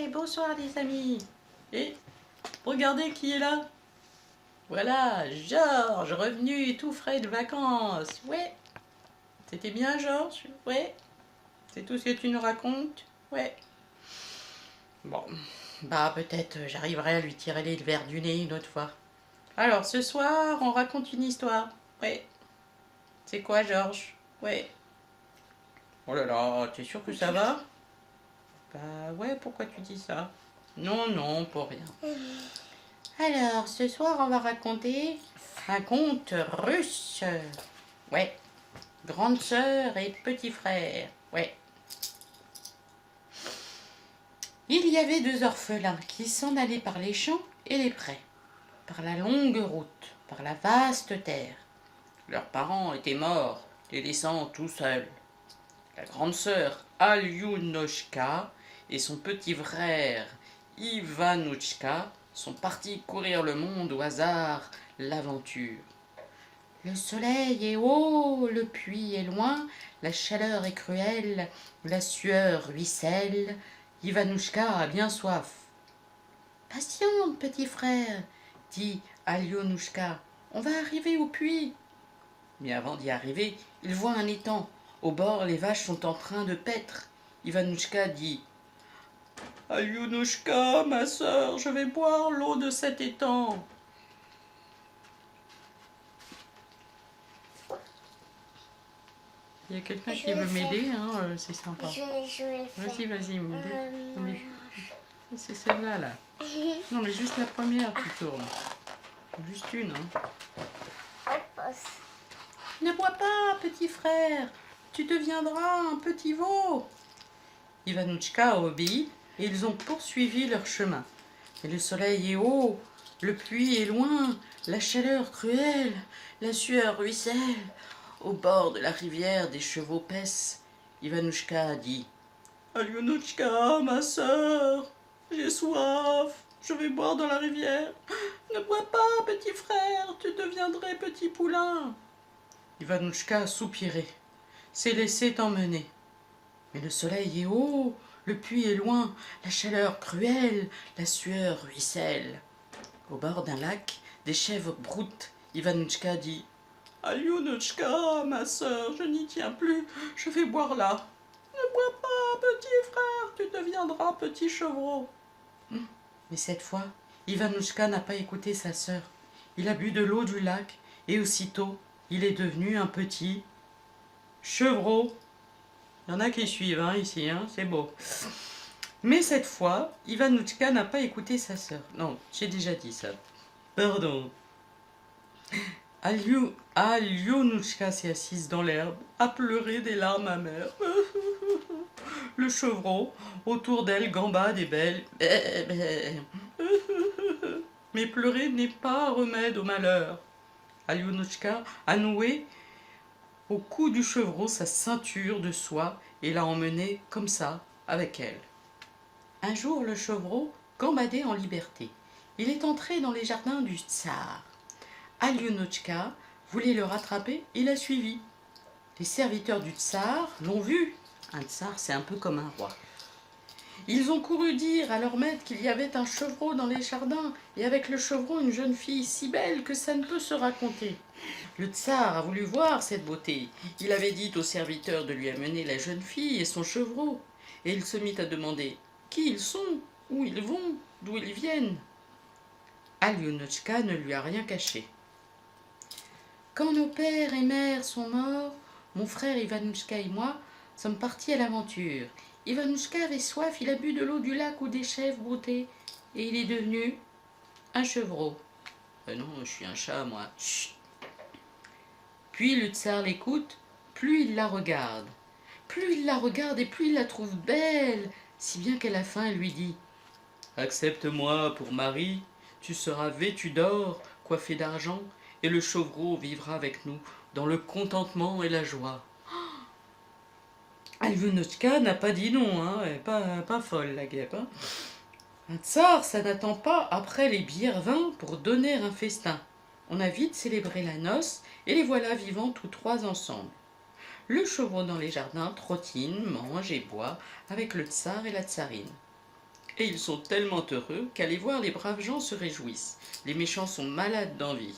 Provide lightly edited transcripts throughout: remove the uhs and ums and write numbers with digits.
Ouais, bonsoir les amis. Et regardez qui est là. Voilà, Georges, revenu tout frais de vacances. Ouais. C'était bien, Georges? Ouais. C'est tout ce que tu nous racontes? Ouais. Bon, bah peut-être j'arriverai à lui tirer les verres du nez une autre fois. Alors, ce soir, on raconte une histoire. Ouais. C'est quoi, Georges? Ouais. Oh là là, t'es sûr que ça va? Bah ouais, pourquoi tu dis ça? Non, non, pour rien. Alors, ce soir, on va raconter un conte russe. Ouais. Grande sœur et petit frère. Ouais. Il y avait deux orphelins qui s'en allaient par les champs et les prés, par la longue route, par la vaste terre. Leurs parents étaient morts, les laissant tout seuls. La grande sœur Alyounochka et son petit frère Ivanouchka sont partis courir le monde au hasard, l'aventure. Le soleil est haut, le puits est loin, la chaleur est cruelle, la sueur ruisselle. Ivanouchka a bien soif. Patiente, petit frère, dit Alyonouchka, on va arriver au puits. Mais avant d'y arriver, il voit un étang. Au bord, les vaches sont en train de paître. Ivanouchka dit Alyonouchka, ma sœur, je vais boire l'eau de cet étang. Il y a quelqu'un qui veut m'aider, hein, c'est sympa. Vas-y, vas-y, m'aider. C'est celle-là, là. Non, mais juste la première, tu tournes. Juste une, hein. Ne bois pas, petit frère. Tu deviendras un petit veau. Ivanouchka a obéi et ils ont poursuivi leur chemin. Et le soleil est haut, le puits est loin, la chaleur cruelle, la sueur ruisselle. Au bord de la rivière, des chevaux paissent. Ivanouchka a dit Alyonouchka, ma sœur, j'ai soif, je vais boire dans la rivière. Ne bois pas, petit frère, tu deviendrais petit poulain. Ivanouchka a soupiré, s'est laissé emmener. Mais le soleil est haut, le puits est loin, la chaleur cruelle, la sueur ruisselle. Au bord d'un lac, des chèvres broutent. Ivanouchka dit Alyonouchka, ma sœur, je n'y tiens plus, je vais boire là. Ne bois pas, petit frère, tu deviendras petit chevreau. Mais cette fois, Ivanouchka n'a pas écouté sa sœur. Il a bu de l'eau du lac et aussitôt, il est devenu un petit chevreau. Il y en a qui suivent, hein, ici, hein, c'est beau. Mais cette fois, Ivanouchka n'a pas écouté sa sœur. Non, j'ai déjà dit ça. Pardon. Alyonouchka s'est assise dans l'herbe, a pleuré des larmes amères. Le chevreau, autour d'elle, gambade et belle. Mais pleurer n'est pas remède au malheur. Alyonouchka a noué au cou du chevreau sa ceinture de soie et l'a emmené comme ça avec elle. Un jour, le chevreau gambadait en liberté. Il est entré dans les jardins du tsar. Alyonouchka voulait le rattraper et l'a suivi. Les serviteurs du tsar l'ont vu. Un tsar, c'est un peu comme un roi. Ils ont couru dire à leur maître qu'il y avait un chevreau dans les jardins, et avec le chevreau une jeune fille si belle que ça ne peut se raconter. Le tsar a voulu voir cette beauté. Il avait dit aux serviteurs de lui amener la jeune fille et son chevreau. Et il se mit à demander qui ils sont, où ils vont, d'où ils viennent. Alyonouchka ne lui a rien caché. Quand nos pères et mères sont morts, mon frère Ivanouchka et moi sommes partis à l'aventure. Ivanouchka avait soif, il a bu de l'eau du lac où des chèvres broutaient, et il est devenu un chevreau. Non, je suis un chat, moi. Chut. Puis le tsar l'écoute, plus il la regarde. Plus il la regarde et plus il la trouve belle, si bien qu'à la fin, elle lui dit « Accepte-moi pour mari, tu seras vêtu d'or, coiffé d'argent, et le chevreau vivra avec nous dans le contentement et la joie. » Alyonouchka n'a pas dit non, hein, elle n'est pas folle la guêpe. Hein. Un tsar, ça n'attend pas après les bières vins pour donner un festin. On a vite célébré la noce et les voilà vivant tous trois ensemble. Le chevreau dans les jardins trottine, mange et boit avec le tsar et la tsarine. Et ils sont tellement heureux qu'à les voir, les braves gens se réjouissent. Les méchants sont malades d'envie.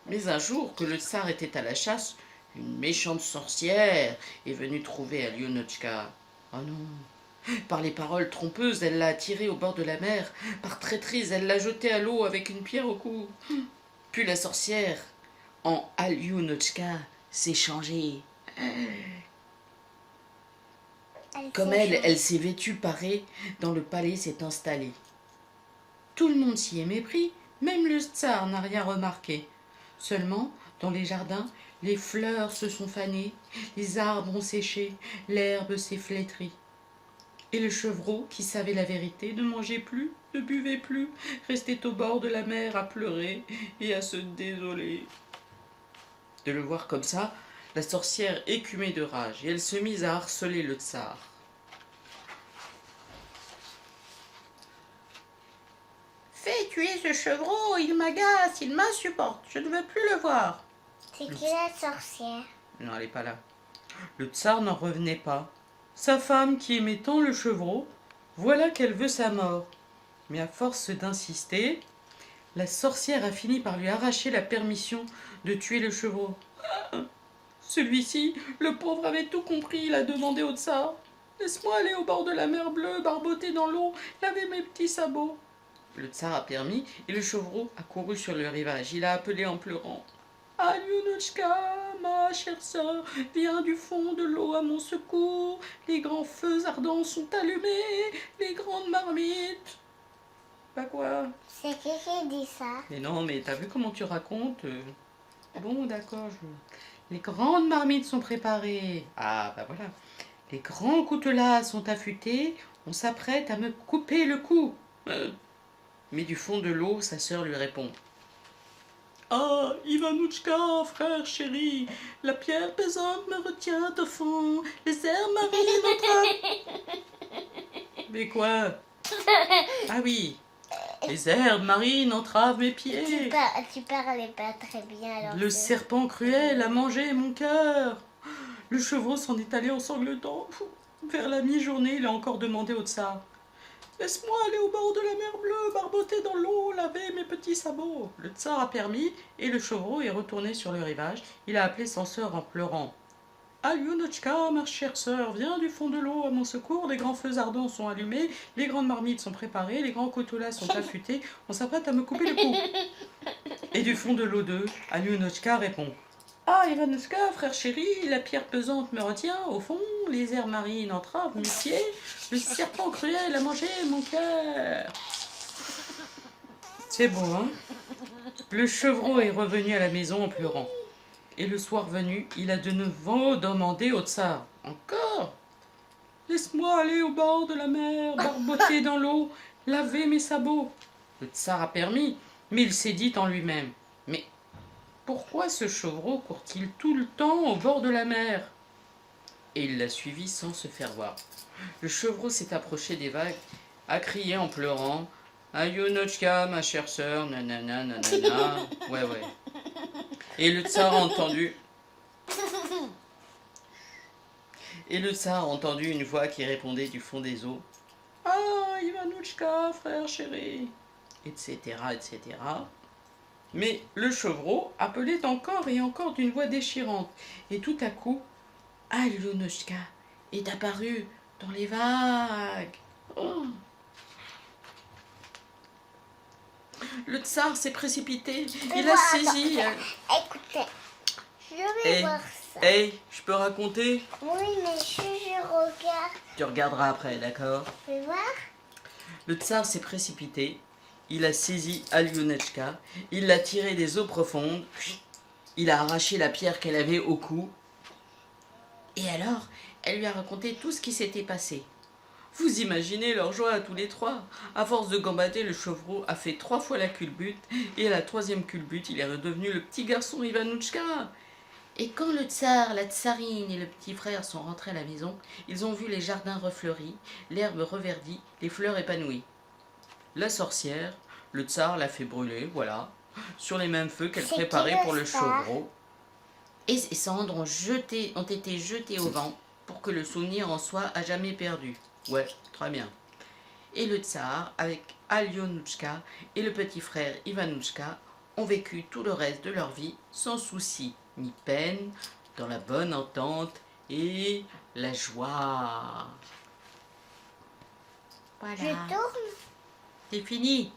Mais un jour, que le tsar était à la chasse, une méchante sorcière est venue trouver Alionochka. Oh non! Par les paroles trompeuses, elle l'a attiré au bord de la mer. Par traîtrise, elle l'a jeté à l'eau avec une pierre au cou. Puis la sorcière, en Alionochka, s'est changée. Comme elle s'est vêtue parée, dans le palais s'est installée. Tout le monde s'y est mépris, même le tsar n'a rien remarqué. Seulement, dans les jardins, les fleurs se sont fanées, les arbres ont séché, l'herbe s'est flétrie. Et le chevreau, qui savait la vérité, ne mangeait plus, ne buvait plus, restait au bord de la mer à pleurer et à se désoler. De le voir comme ça, la sorcière écumait de rage et elle se mit à harceler le tsar. Fais tuer ce chevreau, il m'agace, il m'insupporte, je ne veux plus le voir. C'est qui la sorcière? Non, elle n'est pas là. Le tsar n'en revenait pas. Sa femme, qui aimait tant le chevreau, voilà qu'elle veut sa mort. Mais à force d'insister, la sorcière a fini par lui arracher la permission de tuer le chevreau. Celui-ci, le pauvre, avait tout compris, il a demandé au tsar. Laisse-moi aller au bord de la mer bleue, barboter dans l'eau, laver mes petits sabots. Le tsar a permis et le chevreau a couru sur le rivage. Il a appelé en pleurant. Alionochka, ma chère sœur, viens du fond de l'eau à mon secours. Les grands feux ardents sont allumés, les grandes marmites. Bah quoi? C'est qui dit ça? Mais non, mais t'as vu comment tu racontes? Bon, d'accord. Les grandes marmites sont préparées. Ah, bah voilà. Les grands coutelas sont affûtés. On s'apprête à me couper le cou. Mais du fond de l'eau, sa sœur lui répond. Ah, Ivanouchka, frère chéri, la pierre pesante me retient au fond, les airs marines entravent... Mais quoi? Ah oui, les herbes marines entravent mes pieds. Tu parlais pas très bien alors. Le serpent cruel a mangé mon cœur. Le chevreau s'en est allé en sanglotant. Vers la mi-journée, il a encore demandé au tsar. Laisse-moi aller au bord de la mer bleue, barboter dans l'eau, laver mes petits sabots. Le tsar a permis et le chevreau est retourné sur le rivage. Il a appelé son sœur en pleurant. Alionochka, ma chère sœur, viens du fond de l'eau à mon secours. Les grands feux ardents sont allumés, les grandes marmites sont préparées, les grands coutelas sont affûtés. On s'apprête à me couper le cou. Et du fond de l'eau d'eux, Alionochka répond. Ah, Ivanouchka, frère chéri, la pierre pesante me retient, au fond, les airs marines entravent mes pieds, le serpent cruel a mangé mon cœur. C'est beau, hein? Le chevreau est revenu à la maison en pleurant. Et le soir venu, il a de nouveau demandé au tsar. Encore? Laisse-moi aller au bord de la mer, barboter dans l'eau, laver mes sabots. Le tsar a permis, mais il s'est dit en lui-même. Mais pourquoi ce chevreau court-il tout le temps au bord de la mer? Et il l'a suivi sans se faire voir. Le chevreau s'est approché des vagues, a crié en pleurant. Alionochka, ma chère sœur, nanana, nanana. Ouais. Et le tsar a entendu. Et le tsar a entendu une voix qui répondait du fond des eaux. Ah, Ivanouchka, frère chéri, etc., etc. Mais le chevreau appelait encore et encore d'une voix déchirante. Et tout à coup, Alionochka est apparue dans les vagues. Oh. Le tsar s'est précipité. Il a saisi... Écoutez, je vais voir ça. Hey, je peux raconter? Oui, mais je regarde. Tu regarderas après, d'accord? Je vais voir. Le tsar s'est précipité. Il a saisi Alionochka, il l'a tirée des eaux profondes, il a arraché la pierre qu'elle avait au cou, et alors, elle lui a raconté tout ce qui s'était passé. Vous imaginez leur joie à tous les trois. À force de gambader, le chevreau a fait 3 fois la culbute, et à la 3e culbute, il est redevenu le petit garçon Ivanouchka. Et quand le tsar, la tsarine et le petit frère sont rentrés à la maison, ils ont vu les jardins refleuris, l'herbe reverdie, les fleurs épanouies. La sorcière, le tsar l'a fait brûler, voilà, sur les mêmes feux qu'elle préparait pour le chevreau. Et ses cendres ont été jetées au vent pour que le souvenir en soit à jamais perdu. Ouais, très bien. et le tsar, avec Alionouchka et le petit frère Ivanouchka, ont vécu tout le reste de leur vie sans souci ni peine, dans la bonne entente et la joie. Voilà. Je tourne. C'est fini.